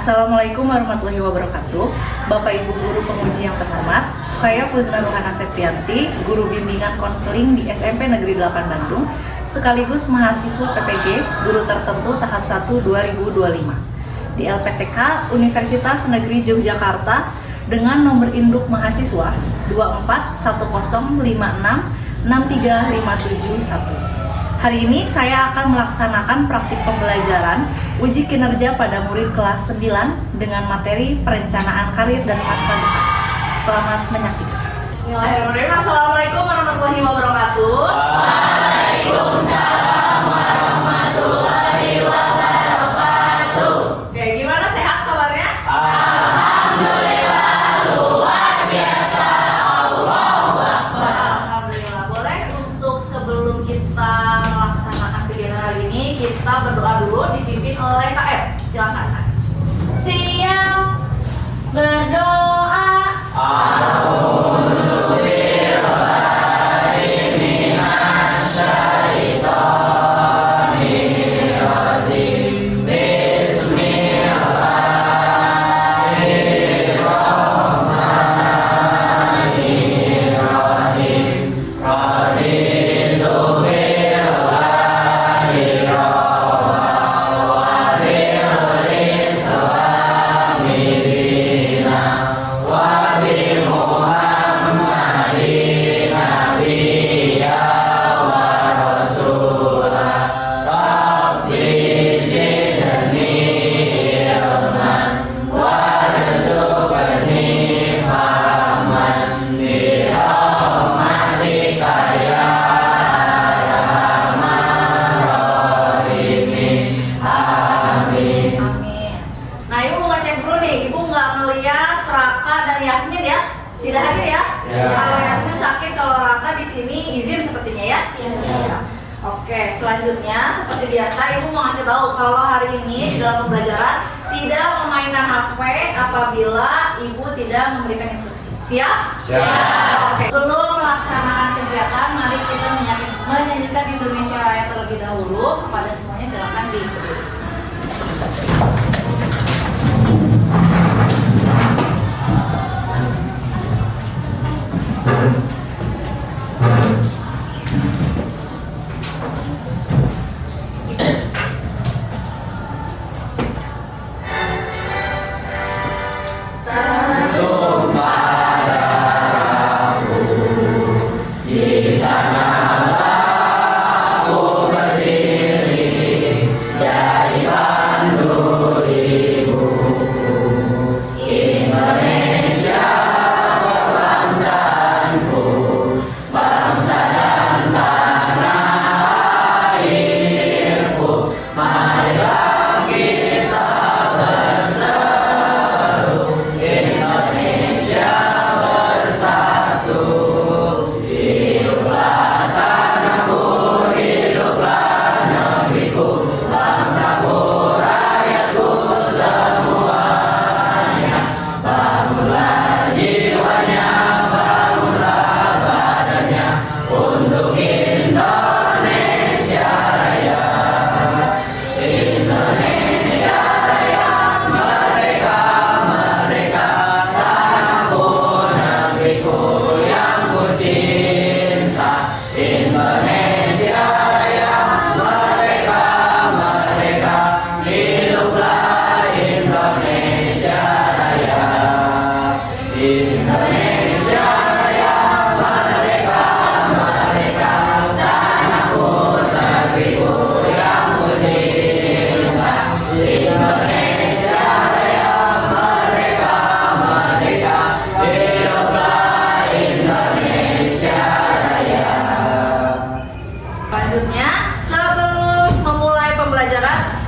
Assalamualaikum warahmatullahi wabarakatuh. Bapak Ibu Guru Penguji yang terhormat, saya Fuzna Ruhana Septianti, Guru Bimbingan Konseling di SMP Negeri 8 Bandung, sekaligus mahasiswa PPG Guru Tertentu Tahap 1 2025 di LPTK Universitas Negeri Yogyakarta dengan nomor induk mahasiswa 241056635771. Hari ini saya akan melaksanakan praktik pembelajaran uji kinerja pada murid kelas 9 dengan materi perencanaan karir dan masa depan. Selamat menyaksikan. Bismillahirrahmanirrahim. Assalamualaikum warahmatullahi wabarakatuh. Waalaikumsalam warahmatullahi wabarakatuh. Oke, gimana, sehat kabarnya? Alhamdulillah, luar biasa. Allahu Akbar. Alhamdulillah. Boleh untuk sebelum kita melaksanakan kegiatan hari ini, kita berdoa dulu dipimpin oleh KM. Silakan. Siap berdoa. Tidak hadir ya? Kalau Yasmin sakit, kalau Raka di sini izin sepertinya ya? Ya. Oke, selanjutnya seperti biasa Ibu mau ngasih tahu kalau hari ini di dalam pembelajaran tidak memainkan HP apabila Ibu tidak memberikan instruksi. Siap? Siap. Oke. Sebelum melaksanakan kegiatan, mari kita menyanyikan Indonesia Raya terlebih dahulu. Kepada semuanya silakan diikuti.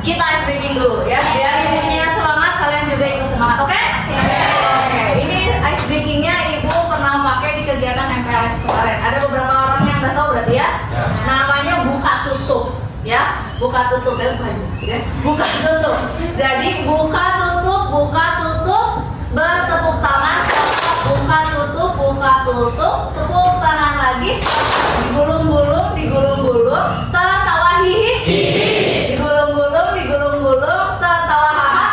Kita ice breaking dulu ya, biar ibunya semangat, kalian juga ikut semangat, oke? Oke, ini ice breakingnya Ibu pernah pakai di kegiatan MPLS kemarin. Ada beberapa orang yang udah tahu berarti ya? Namanya buka tutup ya, buka tutup dan ya, buka tutup. Jadi buka tutup, bertepuk tangan, buka tutup, tepuk tangan lagi, digulung-gulung, tertawa hihi, digulung-gulung, tertawa haha.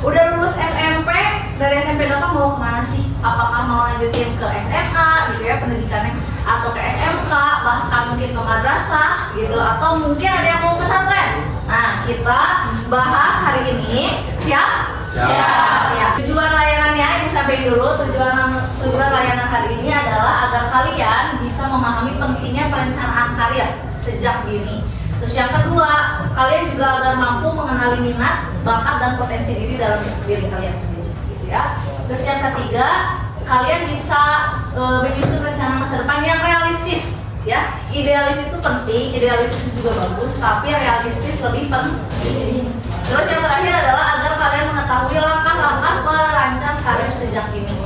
Udah lulus SMP, dari SMP 8 mau kemana sih? Apakah mau lanjutin ke SMA gitu ya pendidikannya, atau ke SMK, bahkan mungkin ke madrasah gitu, atau mungkin ada yang mau pesantren. Nah, kita bahas hari ini. Siap? Siap. Tujuan layanannya ini sampai dulu. Tujuan layanan hari ini adalah agar kalian bisa memahami pentingnya perencanaan karir sejak dini. Terus yang kedua, kalian juga agar mampu mengenali minat, bakat dan potensi diri dalam diri kalian sendiri, gitu ya. Terus yang ketiga, kalian bisa menyusun rencana masa depan yang realistis, ya. Idealis itu penting, idealis itu juga bagus, tapi realistis lebih penting. Terus yang terakhir adalah agar kalian mengetahui langkah-langkah merancang karir sejak dini.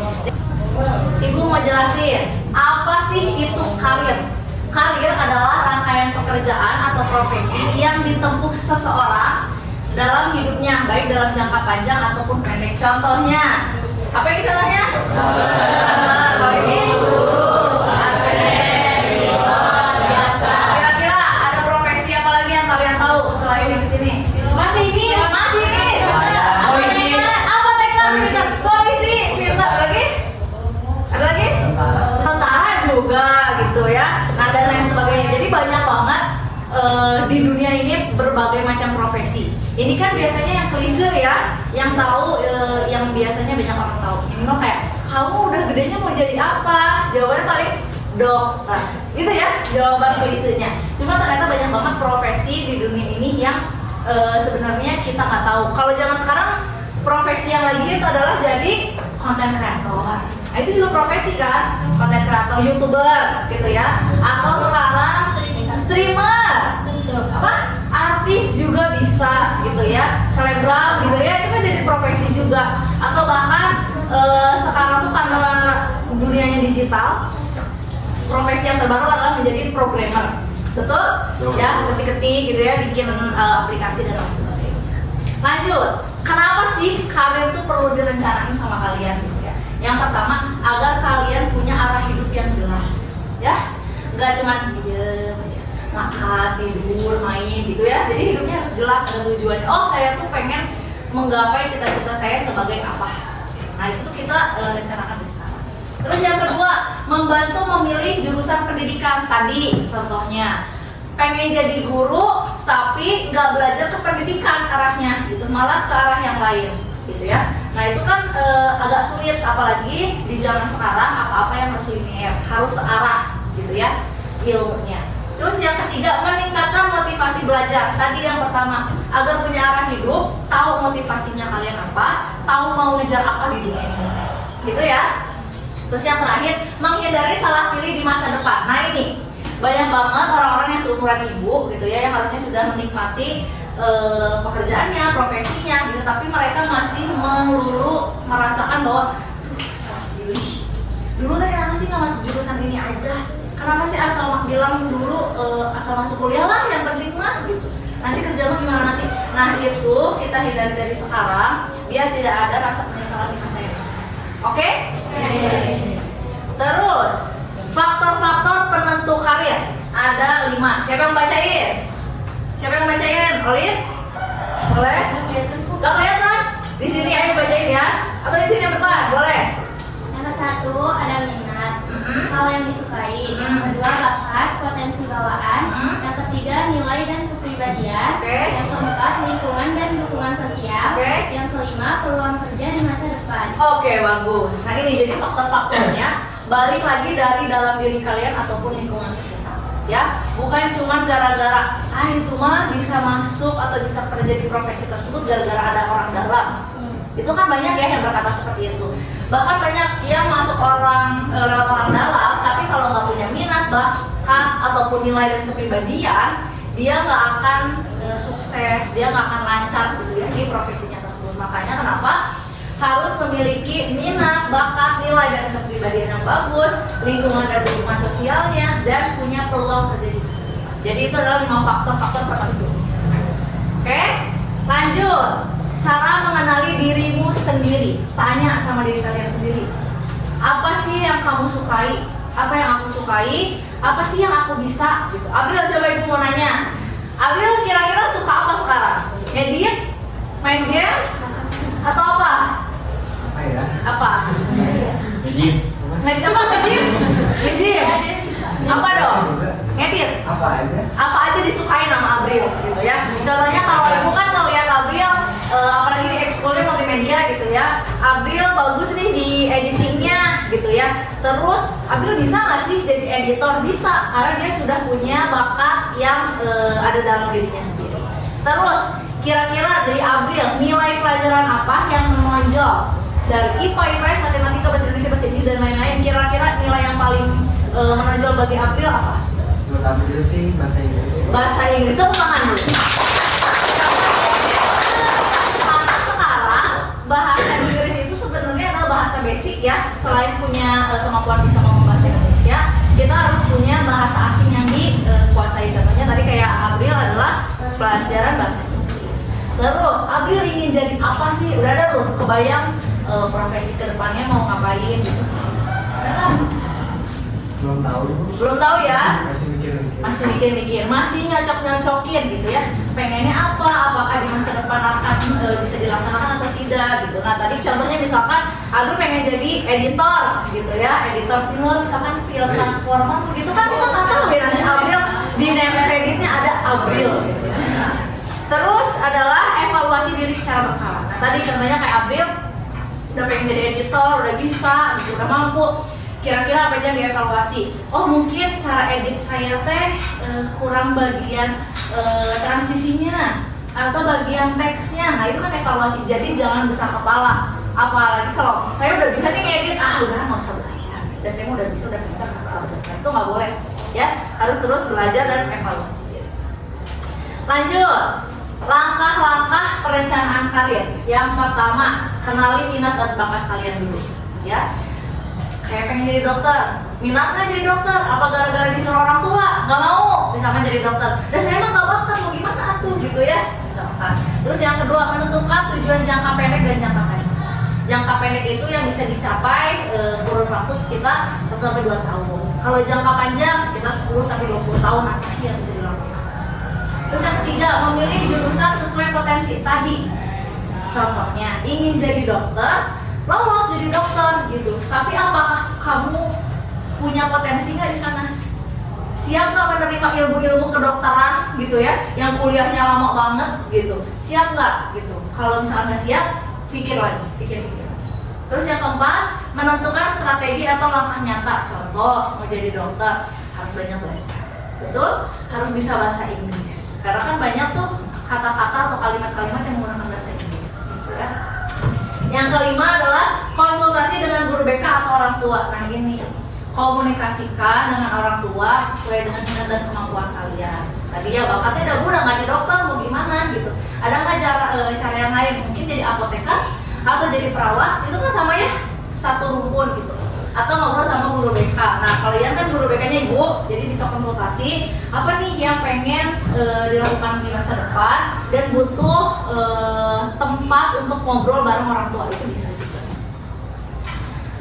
Ibu mau jelasin, apa sih itu karir? Karir adalah rangkaian pekerjaan atau profesi yang ditempuh seseorang dalam hidupnya, baik dalam jangka panjang ataupun pendek. Contohnya, apa ini contohnya? Kalau ini kira-kira ada profesi apa lagi yang kalian tahu selain yang di sini? Masinis. Polisi. Apa teknik? Polisi. Pintar lagi? Ada lagi? Tentara juga gitu ya. Nah, dan lain sebagainya. Jadi banyak banget di dunia ini berbagai macam profesi. Ini kan biasanya yang klise ya, yang tahu, yang biasanya banyak orang tahu. Ini loh kayak, kamu udah gedenya mau jadi apa? Jawabannya paling dokter. Gitu ya, jawaban klisenya. Cuma ternyata banyak banget profesi di dunia ini yang sebenarnya kita nggak tahu. Kalau zaman sekarang profesi yang lagi hits adalah jadi content creator. Nah, itu juga profesi kan, content creator, YouTuber gitu ya. Atau sekarang streamer, apa? Artis juga bisa gitu ya, selebgram gitu ya, itu kan jadi profesi juga. Atau bahkan sekarang tuh karena dunianya digital, profesi yang terbaru adalah menjadi programmer. Betul? Ya, ketik-ketik gitu ya, bikin aplikasi dan lain sebagainya. Lanjut, kenapa sih karir itu perlu direncanain sama kalian gitu ya? Yang pertama, agar kalian punya arah hidup yang jelas, ya. Nggak cuma diem aja, makan, tidur, main gitu ya. Jadi hidupnya harus jelas, ada tujuannya. Oh, saya tuh pengen menggapai cita-cita saya sebagai apa? Nah, itu kita rencanakan di sana. Terus yang kedua, membantu memilih jurusan pendidikan. Tadi contohnya, pengen jadi guru tapi nggak belajar ke pendidikan arahnya, gitu, malah ke arah yang lain, gitu ya. Nah, itu kan agak sulit, apalagi di zaman sekarang apa-apa yang harus linear, harus searah, gitu ya, ilmunya. Terus yang ketiga, meningkatkan motivasi belajar. Tadi yang pertama, agar punya arah hidup, tahu motivasinya kalian apa, tahu mau ngejar apa di dunia ini, gitu ya. Terus yang terakhir, menghindari salah pilih di masa depan. Nah, ini banyak banget orang-orang yang seumuran ibu gitu ya, yang harusnya sudah menikmati pekerjaannya, profesinya gitu, tapi mereka masih melulu merasakan bahwa salah pilih. Dulu teh kenapa sih nggak masuk jurusan ini aja? Kenapa sih asal bilang dulu asal masuk kuliah lah yang penting mah gitu. Nanti kerja mah gimana nanti? Nah, itu kita hindari dari sekarang biar tidak ada rasa penyesalan di masa yang akan. Oke? Terus faktor-faktor penentu karir ada 5. Siapa yang bacain? Siapa yang bacain? Olin? Boleh? Gak kelihatan? Di sini ayo bacain ya. Atau di sini yang depan? Boleh. Yang ke-1 ada minat, hal yang disukai. Yang kedua bakat, potensi bawaan. Yang ketiga nilai dan kepribadian. Yang keempat lingkungan dan dukungan sosial. Yang kelima peluang kerja di masa depan. Oke, bagus. Nah, ini jadi faktor-faktornya balik lagi dari dalam diri kalian ataupun lingkungan sekitar, ya. Bukan cuma gara-gara itu mah bisa masuk atau bisa kerja di profesi tersebut gara-gara ada orang dalam. Itu kan banyak ya yang berkata seperti itu. Bahkan banyak yang masuk lewat orang dalam, tapi kalau nggak punya minat, bakat ataupun nilai dan kepribadian, dia nggak akan sukses, dia nggak akan lancar gitu ya di profesinya tersebut. Makanya kenapa harus memiliki minat, bakat, nilai dan kepribadian yang bagus, lingkungan dan dukungan sosialnya, dan punya peluang kerja di masa depan. Jadi itu adalah 5 faktor-faktor penentu. Oke, lanjut. Cara mengenali dirimu sendiri. Tanya sama diri kalian sendiri. Apa sih yang kamu sukai? Apa yang aku sukai? Apa sih yang aku bisa? Gitu. Abril, coba ibu mau nanya. Abril kira-kira suka apa sekarang? Edit? Main games? Atau Ngejim. Ngedit apa ngejim? Ngejim. Apa dong? Ngedit. Apa aja disukai nama Abril gitu ya. Contohnya kalau ibu kan kalau lihat Abril, apalagi di ekskulnya multimedia gitu ya, Abril bagus nih di editingnya gitu ya. Terus Abril bisa nggak sih jadi editor? Bisa, karena dia sudah punya bakat yang ada dalam dirinya sendiri. Terus kira-kira dari Abril nilai pelajaran apa yang menonjol dari IPA, IPS, matematika, bahasa Indonesia, bahasa Inggris dan lain-lain? Kira-kira nilai yang paling menonjol bagi Abril apa? Menurut Abril sih bahasa Inggris. Bahasa Inggris. Tepuk tangan dulu. Karena sekarang bahasa Inggris itu sebenarnya adalah bahasa basic ya. Selain punya kemampuan bisa ngomong bahasa Indonesia, kita harus punya bahasa asing yang dikuasai. Contohnya tadi kayak Abril adalah pelajaran bahasa Inggris. Terus Abril ingin jadi apa sih? Udah ada tuh kebayang profesi kedepannya mau ngapain gitu? Udah kan? Belum tahu. Belum tahu ya? Masih mikir-mikir. Masih nyocok-nyocokin gitu ya. Pengennya apa? Apakah di masa depan akan bisa dilaksanakan atau tidak gitu. Nah tadi contohnya misalkan Abril pengen jadi editor gitu ya, editor film, misalkan film Transformer begitu kan kita nggak tahu ya nanti Abril di name creditnya ada Abril gitu ya. Terus adalah evaluasi diri secara berkala. Nah tadi contohnya kayak Abril udah pengen jadi editor, udah bisa gitu, udah mampu. Kira-kira apa aja yang dievaluasi? Oh mungkin cara edit saya teh kurang bagian transisinya atau bagian teksnya. Nah itu kan evaluasi. Jadi jangan besar kepala. Apalagi kalau saya udah bisa nih ngedit, udah nggak usah belajar. Dan saya udah bisa, udah pintar kata Abril. Itu nggak boleh. Ya harus terus belajar dan evaluasi diri. Lanjut. Langkah-langkah perencanaan karir. Yang pertama, kenali minat dan bakat kalian dulu. Ya. Kayak pengen jadi dokter, minat nggak jadi dokter? Apa gara-gara disuruh orang tua? Nggak mau, misalkan jadi dokter. Dan saya emang nggak bakat, mau gimana atuh gitu ya, misalkan. Terus yang kedua, menentukan tujuan jangka pendek dan jangka panjang. Jangka pendek itu yang bisa dicapai kurun waktu sekitar 1-2 tahun. Kalau jangka panjang sekitar 10-20 tahun apa sih yang bisa dilakukan. Terus yang ketiga, memilih jurusan sesuai potensi tadi. Contohnya, ingin jadi dokter, lolos jadi dokter gitu. Tapi apakah kamu punya potensi nggak di sana? Siap nggak menerima ilmu-ilmu kedokteran gitu ya, yang kuliahnya lama banget gitu? Siap nggak gitu? Kalau misalnya nggak siap, pikir lagi, pikir. Terus yang keempat, menentukan strategi atau langkah nyata. Contoh, mau jadi dokter harus banyak belajar, betul? Harus bisa bahasa Inggris. Karena kan banyak tuh kata-kata atau kalimat-kalimat yang menggunakan bahasa Inggris, gitu ya. Yang kelima adalah konsultasi dengan guru BK atau orang tua. Nah ini, komunikasikan dengan orang tua sesuai dengan minat dan kemampuan kalian. Tadi ya bakatnya udah nggak di dokter, mau gimana gitu. Ada nggak cara yang lain? Mungkin jadi apoteker atau jadi perawat, itu kan sama ya, satu rumpun gitu. Atau ngobrol sama guru BK. Nah kalian kan guru BK-nya ibu, jadi bisa konsultasi apa nih yang pengen dilakukan di masa depan dan butuh tempat untuk ngobrol bareng orang tua, itu bisa juga.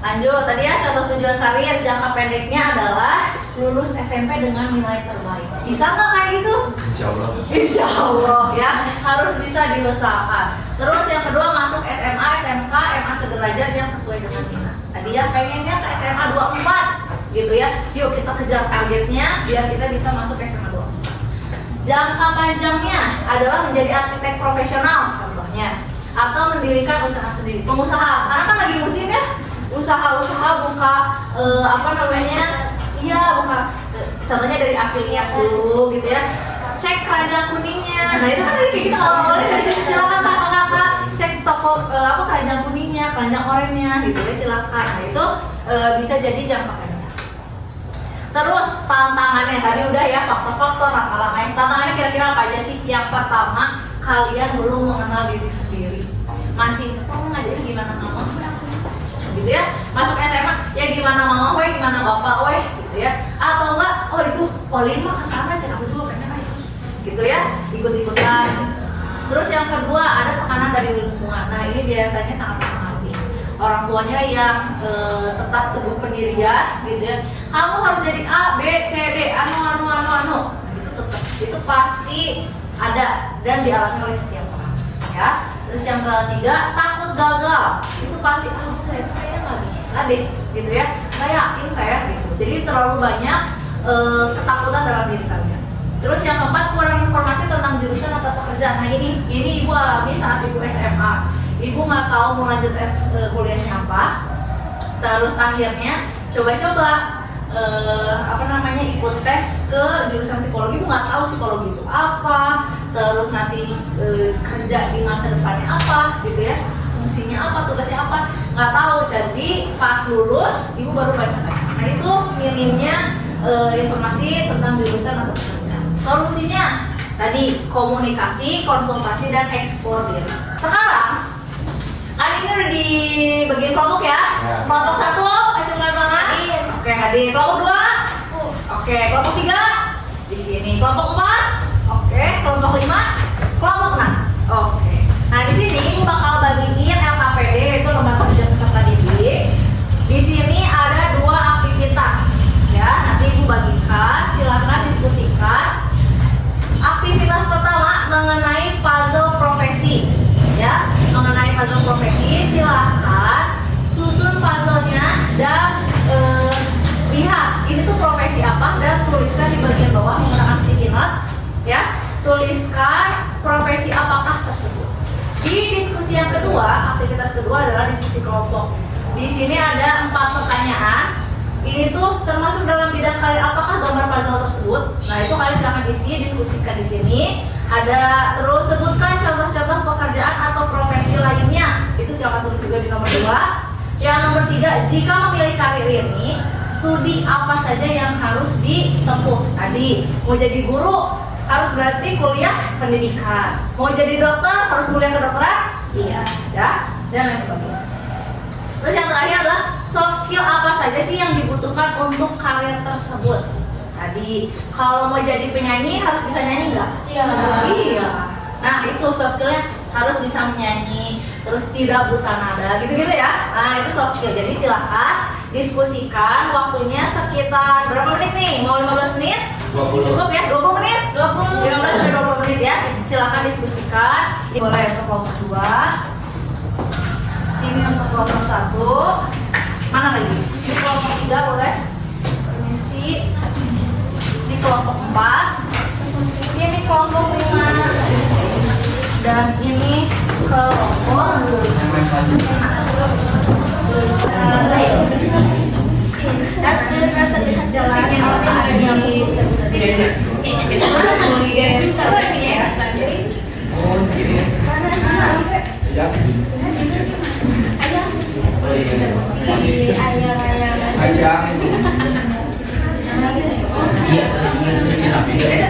Lanjut, tadi ya contoh tujuan karir jangka pendeknya adalah lulus SMP dengan nilai terbaik. Bisa nggak kayak gitu? Insya Allah. Insya Allah ya, harus bisa diusahakan. Terus yang kedua, masuk SMA, SMK, MA sederajat yang sesuai dengan minat. Tadi ya pengennya ke SMA 24 gitu ya. Yuk kita kejar targetnya biar kita bisa masuk ke SMA 24. Jangka panjangnya adalah menjadi arsitek profesional contohnya, atau mendirikan usaha sendiri. Pengusaha sekarang kan lagi musim ya, usaha-usaha buka buka contohnya dari afiliat dulu gitu ya. Cek keranjang kuningnya. Nah itu kan tadi kita ngomongin dari sini, silakan kakak-kakak cek toko keranjang kuningnya, keranjang oranye gitu ya, silakan. Nah itu bisa jadi jangka panjang. Terus tantangannya tadi udah ya, faktor-faktor, langkah-langkahnya. Tantangannya kira-kira apa aja sih? Yang pertama, kalian belum mengenal diri sendiri. Masih ngajarnya gimana mama gitu ya. Masuk SMA ya gimana mama weh, gimana bapak weh gitu ya. Atau enggak, oh itu Polin mah kesana aja, aku dulu pengen aja gitu ya, ikut-ikutan. Terus yang kedua, ada tekanan dari lingkungan. Nah ini biasanya sangat mempengaruhi. Orang tuanya yang tetap teguh pendirian gitu ya. Kamu harus jadi A, B, C, D, anu. Nah, itu tetap, itu pasti ada dan dialami oleh setiap orang ya. Terus yang ketiga, takut gagal. Itu pasti saya kayaknya nggak bisa deh gitu ya. Nggak yakin saya gitu. Jadi terlalu banyak ketakutan dalam diri kalian. Terus yang keempat, kurang informasi tentang jurusan atau pekerjaan. Nah ini ibu alami saat ibu SMA. Ibu nggak tahu mau lanjut kuliahnya apa. Terus akhirnya coba-coba ikut tes ke jurusan psikologi. Ibu nggak tahu psikologi itu apa. Terus nanti kerja di masa depannya apa, gitu ya. Fungsinya apa, tugasnya apa, nggak tahu. Jadi pas lulus, ibu baru baca-baca. Nah itu minimnya informasi tentang jurusan atau pekerjaan. Solusinya tadi komunikasi, konsultasi, dan eksplor diri. Sekarang ini udah di bagian kelompok ya. Kelompok 1 acungkan tangan. Oke, hadir. Kelompok 2. Oke, kelompok 3 di sini. Kelompok 4. Oke, kelompok 5. Kelompok 6. Oke. Nah di sini ibu bakal bagiin LKPD, yaitu lembaga kerja peserta didik. Di sini ada 2 aktivitas ya. Nanti ibu bagikan, silahkan diskusikan. Aktivitas pertama mengenai puzzle profesi ya, mengenai puzzle profesi. Silahkan susun puzzle-nya dan lihat ini tuh profesi apa dan tuliskan di bagian bawah menggunakan sticky note ya. Tuliskan profesi apakah tersebut. Di diskusi yang kedua, aktivitas kedua adalah diskusi kelompok. Di sini ada 4 pertanyaan. Ini tuh termasuk dalam bidang karir apakah gambar puzzle tersebut. Nah itu kalian silahkan isi, diskusikan di sini. Ada terus sebutkan contoh-contoh pekerjaan atau profesi lainnya. Itu silahkan tulis juga di nomor 2. Yang nomor 3, jika memilih karir ini, studi apa saja yang harus ditempuh. Tadi mau jadi guru harus berarti kuliah pendidikan. Mau jadi dokter harus kuliah kedokteran? Iya, ya. Dan lain sebagainya. Terus yang terakhir adalah soft skill apa saja sih yang dibutuhkan untuk karir tersebut. Tadi kalau mau jadi penyanyi harus bisa nyanyi nggak? Iya. Iya. Nah itu soft skillnya harus bisa menyanyi, terus tidak buta nada, gitu-gitu ya. Nah itu soft skill. Jadi silahkan diskusikan. Waktunya sekitar berapa menit nih? Mau 15 menit? 20. Cukup ya? 20 menit? 15 sampai 20 menit ya. Silahkan diskusikan. Boleh untuk kelompok 2. Ini untuk kelompok 1. Mana lagi? Ini kelompok 3 boleh? Permisi. Ini kelompok 4. Ini kelompok 5. Dan ini kelompok 6. Terlihat jalannya ada di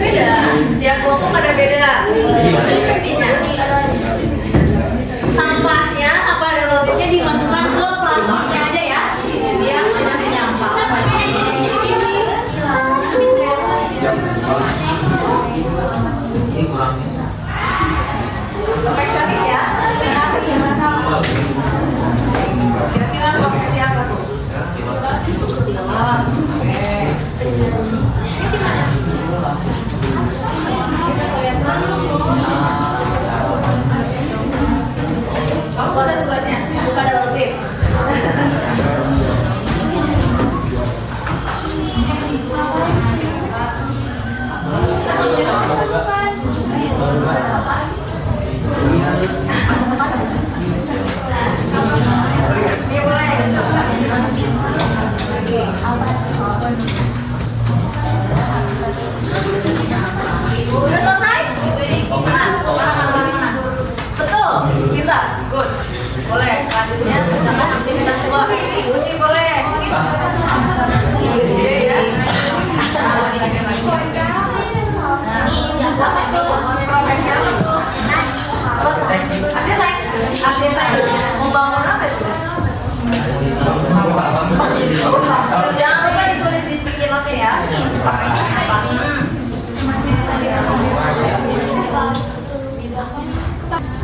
beda. Tiap kelompok ada beda versinya. Sampahnya, sampah double-nya dimasukkan ke plastiknya aja ya, biar tidak menyampah. Perfeksionis ya. Kira-kira profesi apa tuh? Kamu ada tugasnya, bukan double grip. Ini boleh. Udah selesai? Mana? Betul, bisa. Good. Boleh. Selanjutnya misalkan aktivitas 2. Diskusi boleh. Ya. Profesi apa tuh? Arsitek. Membangun apa itu? Jangan lupa ditulis di sticky note ya.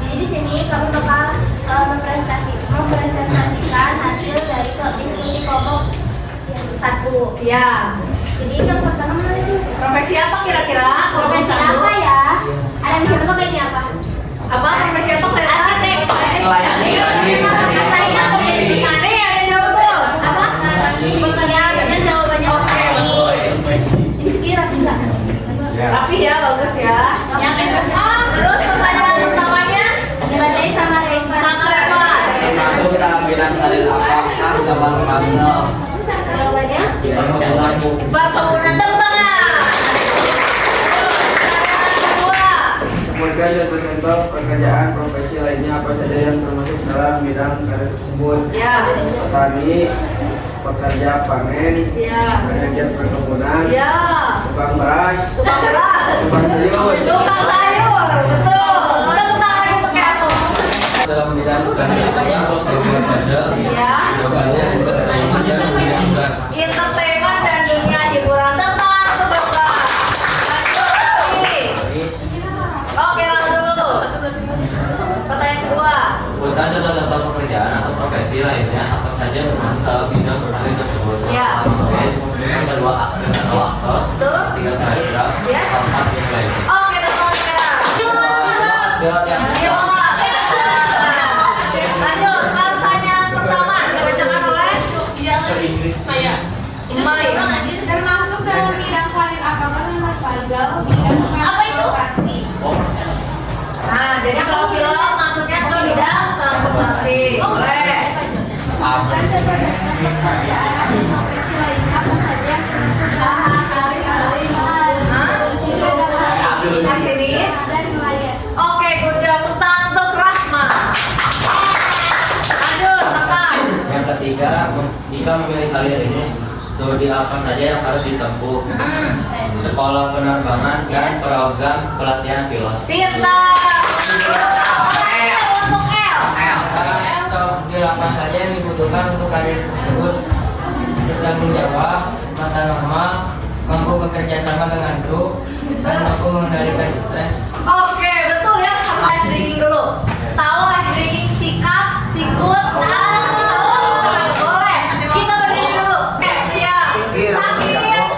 Jadi di sini kami bakal mempresentasikan hasil dari diskusi kelompok 1. Ya. Jadi yang pertama itu Profesi apa kira-kira? profesi apa ya? Ada yang bisa nebak ini apa? Apa profesi apa kelihatan? Nelayan. Katanya Nih ada yang jawab betul. apa? Kemudian hari apakah gambar bangga? Jawabannya Perkebunan tepuk tangan. Kedua. Kemudian yang contoh pekerjaan profesi lainnya apa saja yang termasuk dalam bidang karir tersebut? Ya. Petani, pekerja panen, Ya. manajer perkebunan, Ya. tukang beras, Tukang beras. tukang sayur. Tukang sayur. Betul. Tepuk tangan untuk apa? Dalam bidang pekerjaan saya bekerja Ya. jawabannya entertainment dan dunia hiburan. Entertainment dan dunia hiburan. Tepuk tangan untuk Bapak. Lanjut lagi. Oke, lalu dulu. Pertanyaan kedua. Bertanya dalam hal pekerjaan atau profesi lainnya apa saja yang termasuk dalam bidang karir tersebut? Ya. Yang kedua aktor atau aktor, Betul. ketiga selebgram, Yes. keempat influencer. Oke, tepuk tangan sekarang. Pilot yang Lanjut, pertanyaan pertama dibacakan oleh se-Inggris. Mai. termasuk dalam bidang karir apakah Mas Fargal bidang Apa itu? transportasi? Nah, jadi kalau pilot masuknya ke bidang transportasi. Boleh. Profesi lainnya apa saja yang termasuk dalam karir Masinis. dan nelayan? Oke, good job. Tepuk tangan untuk Rahma. Lanjut, Rahma. Yang ketiga, jika memilih karir ini, studi apa saja yang harus ditempuh? Sekolah penerbangan dan program pelatihan pilot. Pintar. Untuk L. Soft skill apa saja yang dibutuhkan untuk karir tersebut? Bertanggung jawab, mata normal, mampu bekerja sama dengan grup, dan mampu mengendalikan stres. Oke, betul ya. Ice drinking dulu. Tahu ice drinking sikat, sikut, boleh. Kita berdiri dulu. Oke, siap. Sakit,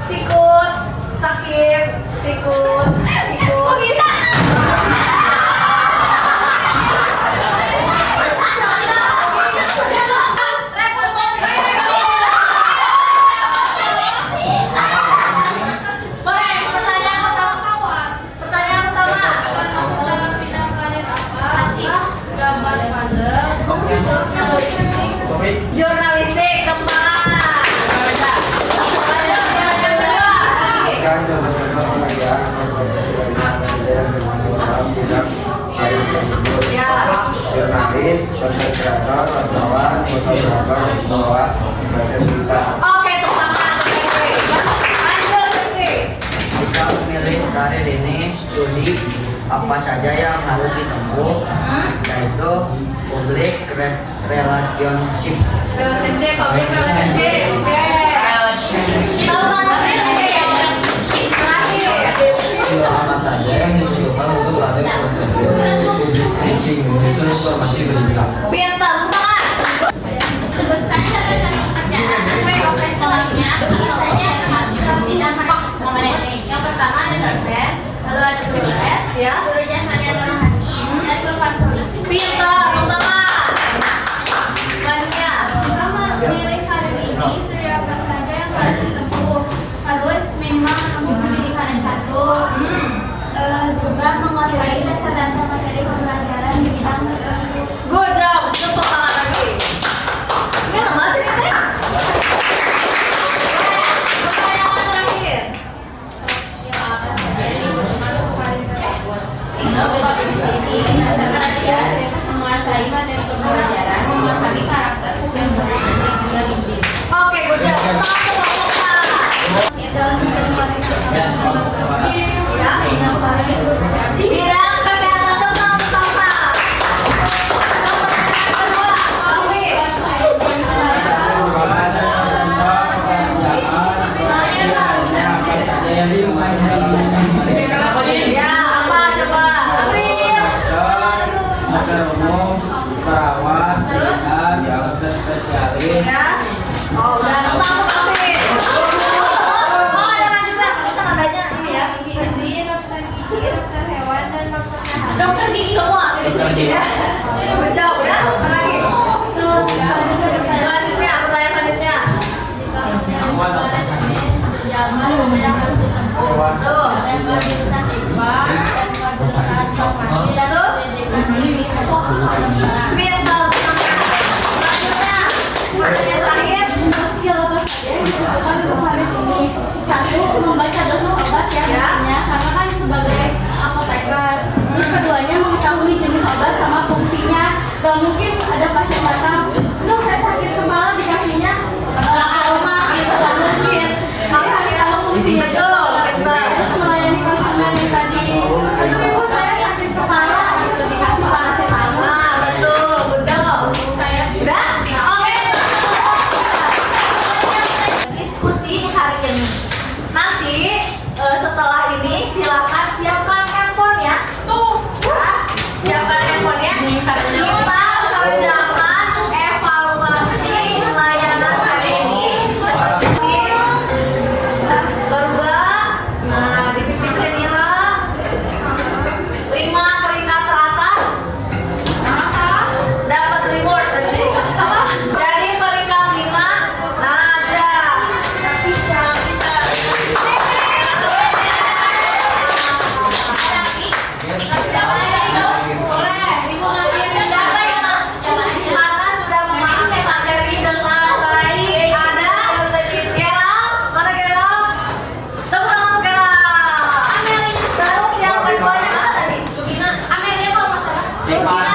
sikut, sakit, sikut, sikut. Oh, kita. Boleh, pertanyaan pertama. Pertanyaan pertama. Dalam bidang karir apa? Gambar pagar, Jurnalistik, tepuk tangan. Pertanyaan kedua. Kan contoh-contoh pekerjaan atau profesi lainnya apa saja yang termasuk dalam bidang karir tersebut? Ya. Jurnalis, konten kreator, wartawan, fotografer, pembawa, baca tulisan. Oke, tepuk tangan. Lanjut, Rizky. Jika memilih karir ini, studi apa saja yang harus ditempuh, yaitu public relationship. Relationship, public relationship. Oke. Tahu kan? Terakhir. Skill apa saja yang dibutuhkan untuk karir tersebut? Public speaking, menyusun informasi berita. Pintar, tepuk tangan. sebutkan satu-satu pekerjaan profesi lainnya apa saja yang termasuk dalam bidang karir. Yang pertama ada dosen, lalu ada guru les, Ya. guru jasmani atau rohani, dan guru konseling. Pintar, tepuk tangan. Selanjutnya. Jika memilih karir ini, studi apa saja yang harus ditempuh? Harus memang menempuh pendidikan S1, juga menguasai dasar-dasar materi pembelajaran di bidang tertentu. Good job. Tepuk tangan lagi. Ini lama sih ini. Pertanyaan terakhir. Apa saja yang dibutuhkan untuk karir tersebut? Ini dasarkan dia menguasai materi pembelajaran, memahami karakter dan juga bimbing. Oke, good job. Tepuk tangan untuk Rahma. Dalam bidang karir Ya. bidang karir Bidang kesehatan, tepuk tangan bersama. Ya, apa coba? April. Dokter umum, perawat, dan dokter spesialis. Ya. Oh, udah tentang April. Oh, ada lanjutan. Bisa nadanya ini ya. dokter gigi, dokter hewan, dan dokter kesehatan. Dokter gigi semua. Dokter gigi. Ya. Baca udah. Lagi. Selanjutnya, pertanyaan selanjutnya. Semua dokter teknis. Tuh. Tidak tuh. Kemungkinan